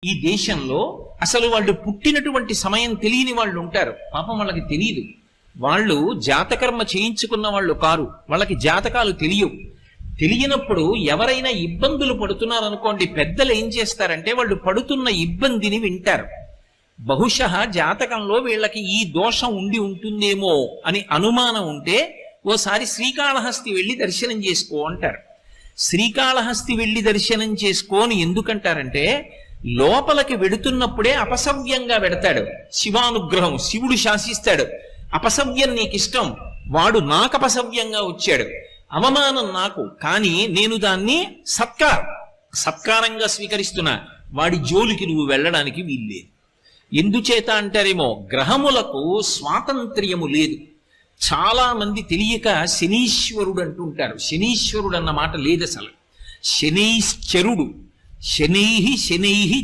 ఈ దేశంలో అసలు వాళ్ళు పుట్టినటువంటి సమయం తెలియని వాళ్ళు ఉంటారు. పాపం వాళ్ళకి తెలియదు. వాళ్ళు జాతకర్మ చేయించుకున్న వాళ్ళు కారు. వాళ్ళకి జాతకాలు తెలియవు. తెలియనప్పుడు ఎవరైనా ఇబ్బందులు పడుతున్నారనుకోండి, పెద్దలు ఏం చేస్తారంటే వాళ్ళు పడుతున్న ఇబ్బందిని వింటారు. బహుశः జాతకంలో వీళ్ళకి ఈ దోషం ఉండి ఉంటుందేమో అని అనుమానం ఉంటే ఓసారి శ్రీకాళహస్తి వెళ్ళి దర్శనం చేసుకో అంటారు. శ్రీకాళహస్తి వెళ్ళి దర్శనం చేసుకోని ఎందుకంటారంటే, లోపలికి వెడుతున్నప్పుడే అపసవ్యంగా వెడతాడు. శివానుగ్రహం, శివుడు శాసిస్తాడు. అపసవ్యం నీకిష్టం, వాడు నాకు అపసవ్యంగా వచ్చాడు, అవమానం నాకు, కానీ నేను దాన్ని సత్కారంగా స్వీకరిస్తున్నా, వాడి జోలికి నువ్వు వెళ్ళడానికి వీల్లేదు. ఎందుచేత అంటారేమో, గ్రహములకు స్వాతంత్ర్యము లేదు. చాలా మంది తెలియక శనీశ్వరుడు అంటుంటారు. శనీశ్వరుడు అన్న మాట లేదు అసలు. శనైశ్చరుడు, శనైహి